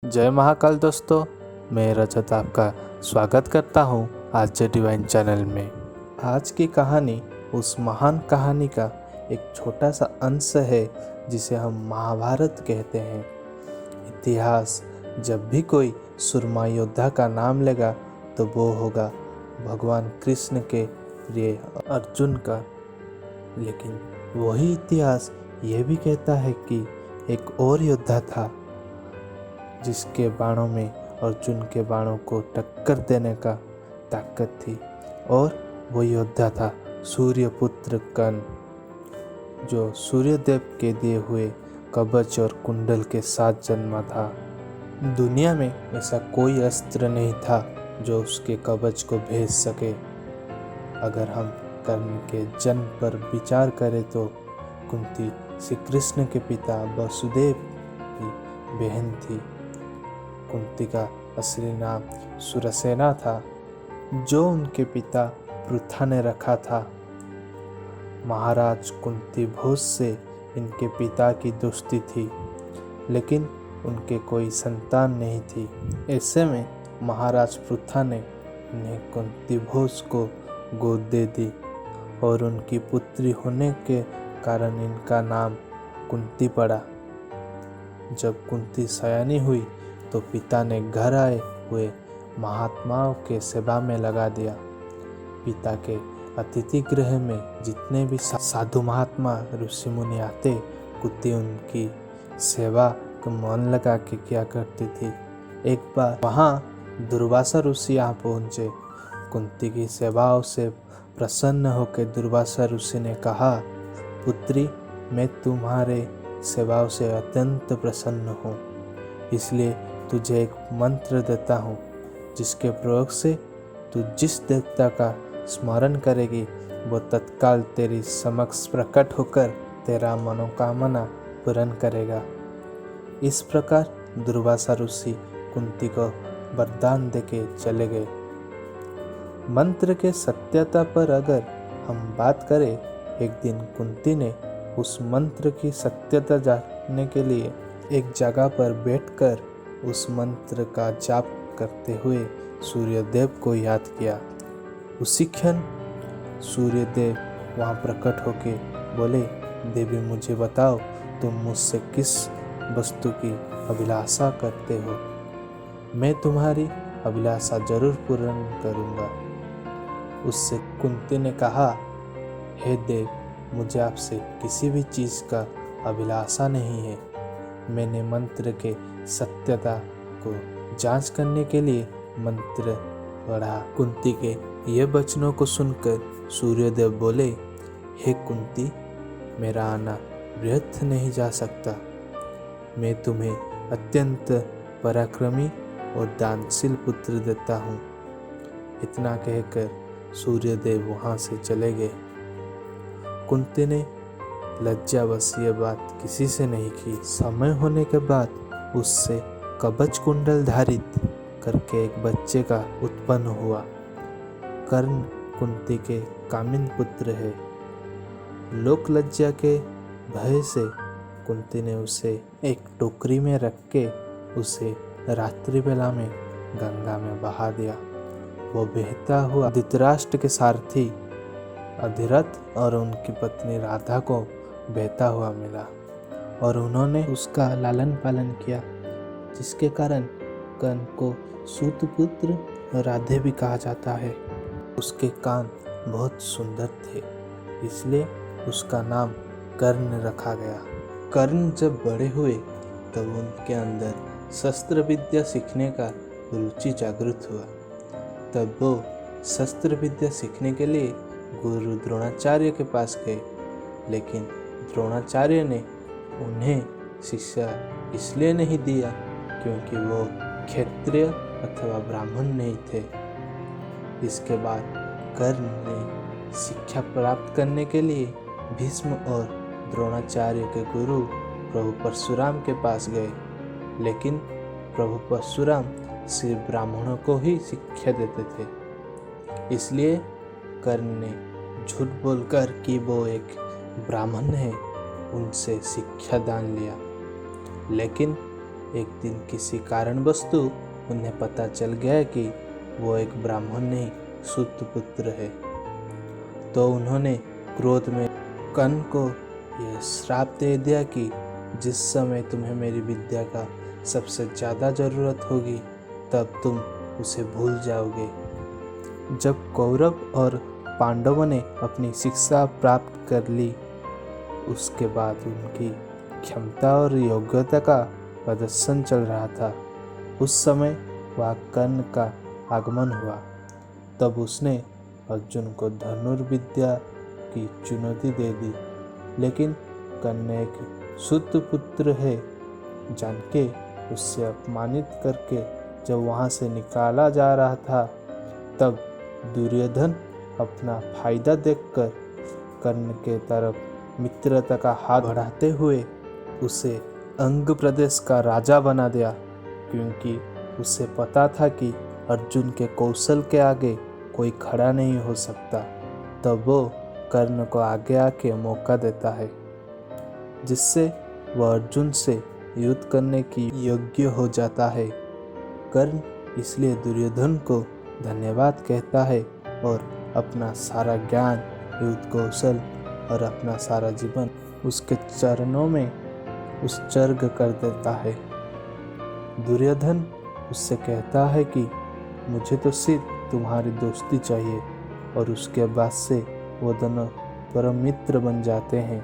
जय महाकाल दोस्तों, मैं रजत आपका स्वागत करता हूँ आज डिवाइन चैनल में। आज की कहानी उस महान कहानी का एक छोटा सा अंश है जिसे हम महाभारत कहते हैं। इतिहास जब भी कोई सुरमा योद्धा का नाम लेगा तो वो होगा भगवान कृष्ण के प्रिय अर्जुन का। लेकिन वही इतिहास ये भी कहता है कि एक और योद्धा था जिसके बाणों में अर्जुन के बाणों को टक्कर देने का ताकत थी, और वो योद्धा था सूर्यपुत्र कर्ण, जो सूर्यदेव के दिए हुए कवच और कुंडल के साथ जन्मा था। दुनिया में ऐसा कोई अस्त्र नहीं था जो उसके कवच को भेद सके। अगर हम कर्ण के जन्म पर विचार करें तो कुंती श्री कृष्ण के पिता वसुदेव की बहन थी। कुंती का असली नाम सुरसेना था, जो उनके पिता पृथा ने रखा था। महाराज कुंती भोज से इनके पिता की दोस्ती थी, लेकिन उनके कोई संतान नहीं थी। ऐसे में महाराज पृथा ने उन्हें कुंती भोज को गोद दे दी, और उनकी पुत्री होने के कारण इनका नाम कुंती पड़ा। जब कुंती सयानी हुई तो पिता ने घर आए हुए महात्माओं के सेवा में लगा दिया। पिता के अतिथि गृह में जितने भी साधु महात्मा ऋषि मुनि आते, कुंती उनकी सेवा को मन लगा के किया करती थी। एक बार वहाँ दुर्वासा ऋषि यहाँ पहुँचे। कुंती की सेवाओं से प्रसन्न होकर दुर्वासा ऋषि ने कहा, पुत्री, मैं तुम्हारे सेवाओं से अत्यंत प्रसन्न हूँ, इसलिए तुझे एक मंत्र देता हूँ, जिसके प्रयोग से तू जिस देवता का स्मरण करेगी वो तत्काल तेरी समक्ष प्रकट होकर तेरा मनोकामना पूर्ण करेगा। इस प्रकार दुर्वासा ऋषि कुंती को वरदान देके चले गए। मंत्र के सत्यता पर अगर हम बात करें, एक दिन कुंती ने उस मंत्र की सत्यता जानने के लिए एक जगह पर बैठकर उस मंत्र का जाप करते हुए सूर्यदेव को याद किया। उसी क्षण सूर्यदेव वहाँ प्रकट होके बोले, देवी, मुझे बताओ, तुम मुझसे किस वस्तु की अभिलाषा करते हो? मैं तुम्हारी अभिलाषा जरूर पूर्ण करूँगा। उससे कुंती ने कहा, हे देव, मुझे आपसे किसी भी चीज़ का अभिलाषा नहीं है। मैंने मंत्र के सत्यता को जांच करने के लिए मंत्र पढ़ा। कुंती के ये वचनों को सुनकर सूर्यदेव बोले, हे कुंती, मेरा आना व्यर्थ नहीं जा सकता। मैं तुम्हें अत्यंत पराक्रमी और दानशील पुत्र देता हूँ। इतना कहकर सूर्यदेव वहाँ से चले गए। कुंती ने लज्जावश ये बात किसी से नहीं की। समय होने के बाद उससे कवच कुंडल धारित करके एक बच्चे का उत्पन्न हुआ। कर्ण कुंती के कामिन पुत्र है। लोक लज्जा के भय से कुंती ने उसे एक टोकरी में रख के उसे रात्रि बेला में गंगा में बहा दिया। वो बहता हुआ धृतराष्ट्र के सारथी अधिरथ और उनकी पत्नी राधा को बहता हुआ मिला, और उन्होंने उसका लालन पालन किया, जिसके कारण कर्ण को सूतपुत्र राधे भी कहा जाता है। उसके कान बहुत सुंदर थे, इसलिए उसका नाम कर्ण रखा गया। कर्ण जब बड़े हुए तब उनके अंदर शस्त्र विद्या सीखने का रुचि जागृत हुआ। तब वो शस्त्र विद्या सीखने के लिए गुरु द्रोणाचार्य के पास गए, लेकिन द्रोणाचार्य ने उन्हें शिक्षा इसलिए नहीं दिया क्योंकि वो क्षत्रिय अथवा ब्राह्मण नहीं थे। इसके बाद कर्ण ने शिक्षा प्राप्त करने के लिए भीष्म और द्रोणाचार्य के गुरु प्रभु परशुराम के पास गए, लेकिन प्रभु परशुराम सिर्फ ब्राह्मणों को ही शिक्षा देते थे। इसलिए कर्ण ने झूठ बोलकर कि वो एक ब्राह्मण है, उनसे शिक्षा दान लिया। लेकिन एक दिन किसी कारणवश उन्हें पता चल गया कि वो एक ब्राह्मण नहीं सूत पुत्र है, तो उन्होंने क्रोध में कर्ण को यह श्राप दे दिया कि जिस समय तुम्हें मेरी विद्या का सबसे ज़्यादा ज़रूरत होगी तब तुम उसे भूल जाओगे। जब कौरव और पांडवों ने अपनी शिक्षा प्राप्त कर ली, उसके बाद उनकी क्षमता और योग्यता का प्रदर्शन चल रहा था। उस समय वह कर्ण का आगमन हुआ। तब उसने अर्जुन को धनुर्विद्या की चुनौती दे दी, लेकिन कर्ण एक सूत पुत्र है जान के उससे अपमानित करके जब वहाँ से निकाला जा रहा था, तब दुर्योधन अपना फायदा देखकर कर्ण के तरफ मित्रता का हाथ बढ़ाते हुए उसे अंग प्रदेश का राजा बना दिया, क्योंकि उसे पता था कि अर्जुन के कौशल के आगे कोई खड़ा नहीं हो सकता। तब वो कर्ण को आगे आके मौका देता है, जिससे वह अर्जुन से युद्ध करने की योग्य हो जाता है। कर्ण इसलिए दुर्योधन को धन्यवाद कहता है और अपना सारा ज्ञान, युद्ध कौशल और अपना सारा जीवन उसके चरणों में उत्सर्ग कर देता है। दुर्योधन उससे कहता है कि मुझे तो सिर्फ तुम्हारी दोस्ती चाहिए, और उसके बाद से वो दोनों परम मित्र बन जाते हैं।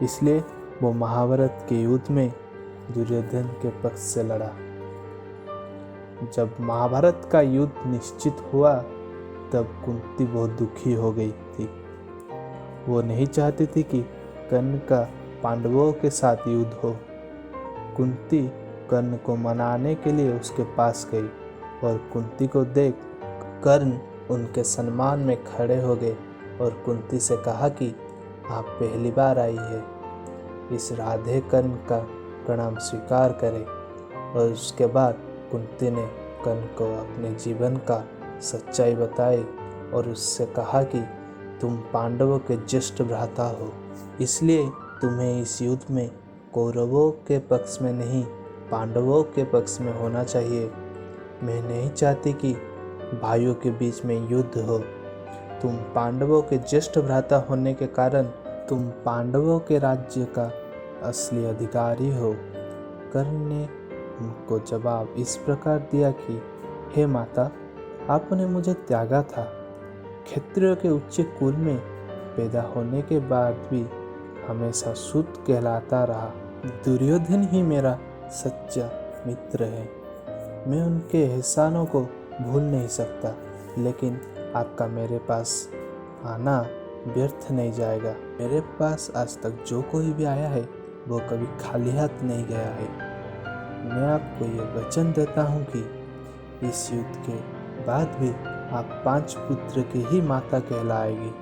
इसलिए वो महाभारत के युद्ध में दुर्योधन के पक्ष से लड़ा। जब महाभारत का युद्ध निश्चित हुआ, तब कुंती बहुत दुखी हो गई थी। वो नहीं चाहती थी कि कर्ण का पांडवों के साथ युद्ध हो। कुंती कर्ण को मनाने के लिए उसके पास गई, और कुंती को देख कर्ण उनके सम्मान में खड़े हो गए और कुंती से कहा कि आप पहली बार आई है, इस राधे कर्ण का प्रणाम स्वीकार करें। और उसके बाद कुंती ने कर्ण को अपने जीवन का सच्चाई बताई और उससे कहा कि तुम पांडवों के ज्येष्ठ भ्राता हो, इसलिए तुम्हें इस युद्ध में कौरवों के पक्ष में नहीं पांडवों के पक्ष में होना चाहिए। मैं नहीं चाहती कि भाइयों के बीच में युद्ध हो। तुम पांडवों के ज्येष्ठ भ्राता होने के कारण तुम पांडवों के राज्य का असली अधिकारी हो। कर्ण ने उनको जवाब इस प्रकार दिया कि हे माता, आपने मुझे त्यागा था। क्षत्रियों के उच्च कुल में पैदा होने के बाद भी हमेशा सूत कहलाता रहा। दुर्योधन ही मेरा सच्चा मित्र है। मैं उनके एहसानों को भूल नहीं सकता, लेकिन आपका मेरे पास आना व्यर्थ नहीं जाएगा। मेरे पास आज तक जो कोई भी आया है वो कभी खाली हाथ नहीं गया है। मैं आपको ये वचन देता हूँ कि इस युद्ध के बाद भी आप 5 पुत्र की ही माता कहलाएगी।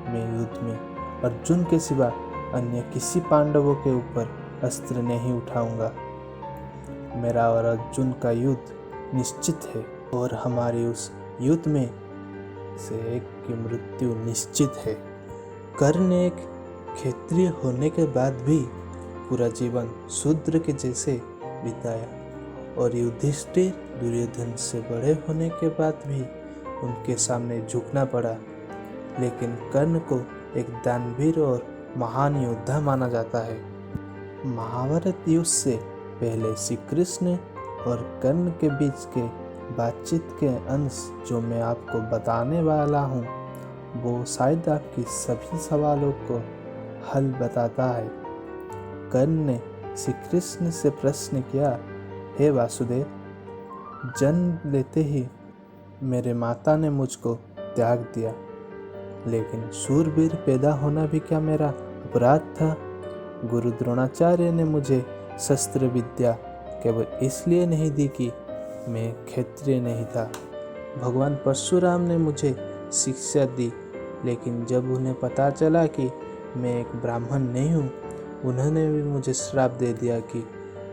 मैं युद्ध में अर्जुन के सिवा अन्य किसी पांडवों के ऊपर अस्त्र नहीं उठाऊंगा। मेरा और अर्जुन का युद्ध निश्चित है, और हमारी उस युद्ध में से एक की मृत्यु निश्चित है। कर्ण एक क्षत्रिय होने के बाद भी पूरा जीवन शूद्र के जैसे बिताया, और युधिष्ठिर दुर्योधन से बड़े होने के बाद भी उनके सामने झुकना पड़ा। लेकिन कर्ण को एक दानवीर और महान योद्धा माना जाता है। महाभारत युद्ध से पहले श्री कृष्ण और कर्ण के बीच के बातचीत के अंश जो मैं आपको बताने वाला हूँ, वो शायद आपके सभी सवालों को हल बताता है। कर्ण ने श्री कृष्ण से प्रश्न किया, हे वासुदेव, जन्म लेते ही मेरे माता ने मुझको त्याग दिया, लेकिन शूरवीर पैदा होना भी क्या मेरा अपराध था? गुरु द्रोणाचार्य ने मुझे शस्त्र विद्या केवल इसलिए नहीं दी कि मैं क्षत्रिय नहीं था। भगवान परशुराम ने मुझे शिक्षा दी, लेकिन जब उन्हें पता चला कि मैं एक ब्राह्मण नहीं हूँ, उन्होंने भी मुझे श्राप दे दिया कि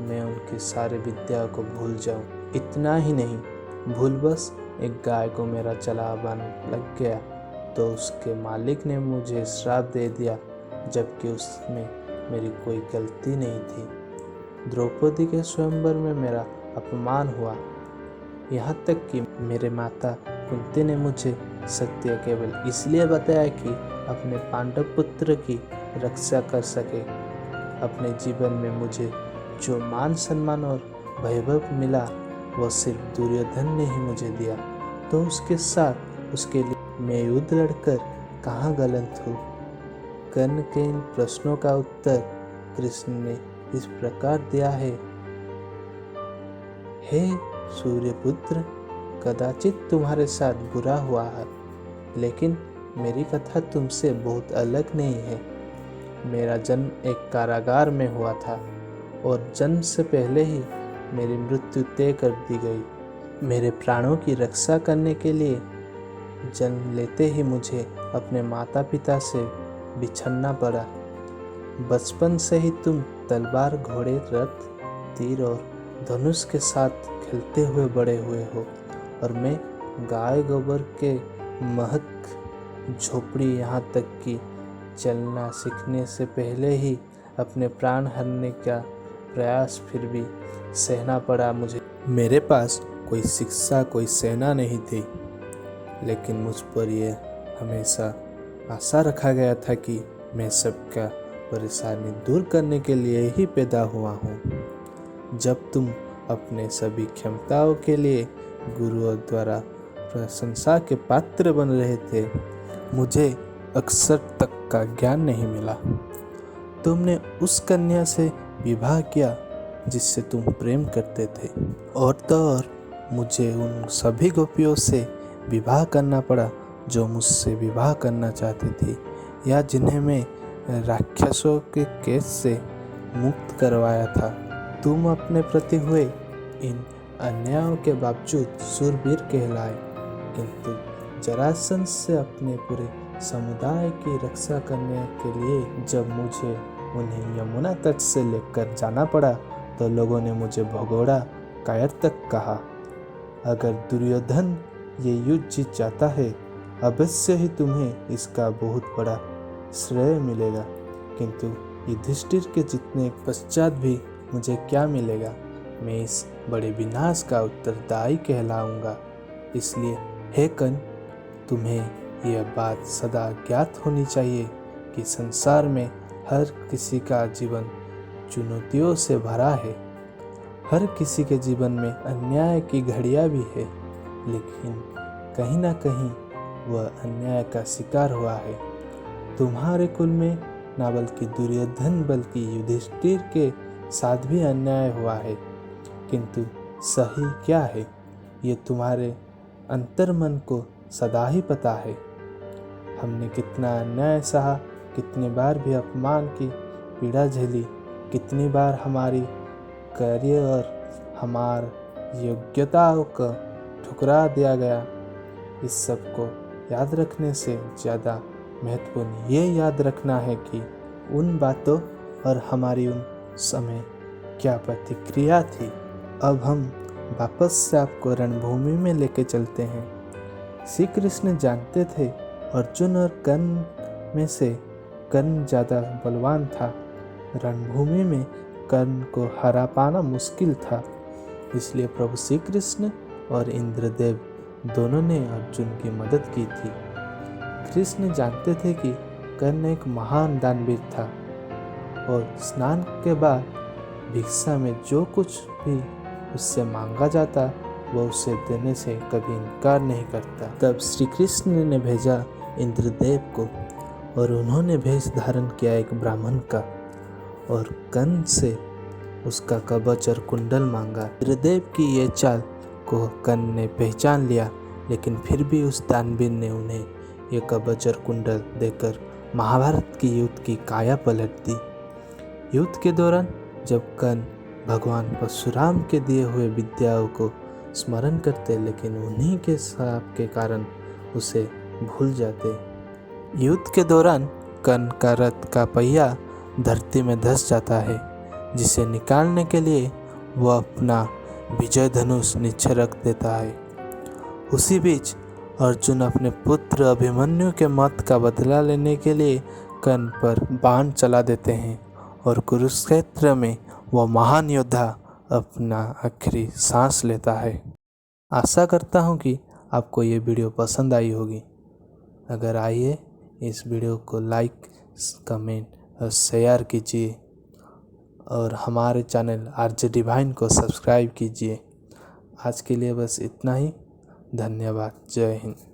मैं उनके सारे विद्या को भूल जाऊँ। इतना ही नहीं, भूलवश एक गाय को मेरा चलावन लग गया तो उसके मालिक ने मुझे श्राप दे दिया, जबकि उसमें मेरी कोई गलती नहीं थी। द्रौपदी के स्वयंवर में मेरा अपमान हुआ। यहाँ तक कि मेरे माता कुंती ने मुझे सत्य केवल इसलिए बताया कि अपने पांडव पुत्र की रक्षा कर सके। अपने जीवन में मुझे जो मान सम्मान और वैभव मिला वह सिर्फ दुर्योधन ने ही मुझे दिया, तो उसके साथ उसके लिए मैं युद्ध लड़कर कहाँ गलत हूँ। कर्ण के इन प्रश्नों का उत्तर कृष्ण ने इस प्रकार दिया है। हे सूर्यपुत्र, कदाचित तुम्हारे साथ बुरा हुआ है, लेकिन मेरी कथा तुमसे बहुत अलग नहीं है। मेरा जन्म एक कारागार में हुआ था और जन्म से पहले ही मेरी मृत्यु तय कर दी गई। मेरे प्राणों की रक्षा करने के लिए जन्म लेते ही मुझे अपने माता पिता से बिछड़ना पड़ा। बचपन से ही तुम तलवार, घोड़े, रथ, तीर और धनुष के साथ खेलते हुए बड़े हुए हो और मैं गाय गोबर के महक झोपड़ी, यहाँ तक कि चलना सीखने से पहले ही अपने प्राण हरने का प्रयास फिर भी सहना पड़ा मुझे। मेरे पास कोई शिक्षा, कोई सेना नहीं थी, लेकिन मुझ पर यह हमेशा आशा रखा गया था कि मैं सबका परेशानी दूर करने के लिए ही पैदा हुआ हूँ। जब तुम अपने सभी क्षमताओं के लिए गुरुओं द्वारा प्रशंसा के पात्र बन रहे थे, मुझे अक्षर तक का ज्ञान नहीं मिला। तुमने उस कन्या से विवाह किया जिससे तुम प्रेम करते थे, और तो और मुझे उन सभी गोपियों से विवाह करना पड़ा जो मुझसे विवाह करना चाहती थी या जिन्हें मैं राक्षसों के केस से मुक्त करवाया था। तुम अपने प्रति हुए इन अन्यायों के बावजूद शूरवीर कहलाए, किंतु जरासंध से अपने पूरे समुदाय की रक्षा करने के लिए जब मुझे उन्हें यमुना तट से लेकर जाना पड़ा तो लोगों ने मुझे भगोड़ा, कायर तक कहा। अगर दुर्योधन ये युद्ध जीत जाता है, अवश्य ही तुम्हें इसका बहुत बड़ा श्रेय मिलेगा, किंतु युधिष्ठिर के जीतने पश्चात भी मुझे क्या मिलेगा? मैं इस बड़े विनाश का उत्तरदायी कहलाऊंगा। इसलिए हे कर्ण, तुम्हें यह बात सदा ज्ञात होनी चाहिए कि संसार में हर किसी का जीवन चुनौतियों से भरा है। हर किसी के जीवन में अन्याय की घड़ियां भी है, लेकिन कहीं ना कहीं वह अन्याय का शिकार हुआ है। तुम्हारे कुल में न बल्कि दुर्योधन बल्कि युधिष्ठिर के साथ भी अन्याय हुआ है, किंतु सही क्या है ये तुम्हारे अंतर्मन को सदा ही पता है। हमने कितना अन्याय सहा, कितनी बार भी अपमान की पीड़ा झेली, कितनी बार हमारी कार्य और हमारी योग्यताओं को ठुकरा दिया गया। इस सब को याद रखने से ज़्यादा महत्वपूर्ण ये याद रखना है कि उन बातों और हमारी उन समय क्या प्रतिक्रिया थी। अब हम वापस से आपको रणभूमि में लेके चलते हैं। श्री कृष्ण जानते थे अर्जुन और कर्ण में से कर्ण ज़्यादा बलवान था। रणभूमि में कर्ण को हरा पाना मुश्किल था, इसलिए प्रभु श्री कृष्ण और इंद्रदेव दोनों ने अर्जुन की मदद की थी। कृष्ण जानते थे कि कर्ण एक महान दानवीर था और स्नान के बाद भिक्षा में जो कुछ भी उससे मांगा जाता वह उसे देने से कभी इनकार नहीं करता। तब श्री कृष्ण ने भेजा इंद्रदेव को और उन्होंने भेष धारण किया एक ब्राह्मण का और कर्ण से उसका कवच और कुंडल मांगा। इंद्रदेव की ये चाल को कर्ण ने पहचान लिया, लेकिन फिर भी उस दानवीर ने उन्हें ये कवच और कुंडल देकर महाभारत की युद्ध की काया पलट दी। युद्ध के दौरान जब कर्ण भगवान परशुराम के दिए हुए विद्याओं को स्मरण करते, लेकिन उन्हीं के श्राप के कारण उसे भूल जाते। युद्ध के दौरान कर्ण का रथ का पहिया धरती में धंस जाता है, जिसे निकालने के लिए वह अपना विजय धनुष नीचे रख देता है। उसी बीच अर्जुन अपने पुत्र अभिमन्यु के मौत का बदला लेने के लिए कर्ण पर बाण चला देते हैं और कुरुक्षेत्र में वह महान योद्धा अपना आखिरी सांस लेता है। आशा करता हूँ कि आपको ये वीडियो पसंद आई होगी। अगर आई है इस वीडियो को लाइक, कमेंट और शेयर कीजिए और हमारे चैनल आरजे डिवाइन को सब्सक्राइब कीजिए। आज के लिए बस इतना ही। धन्यवाद। जय हिंद।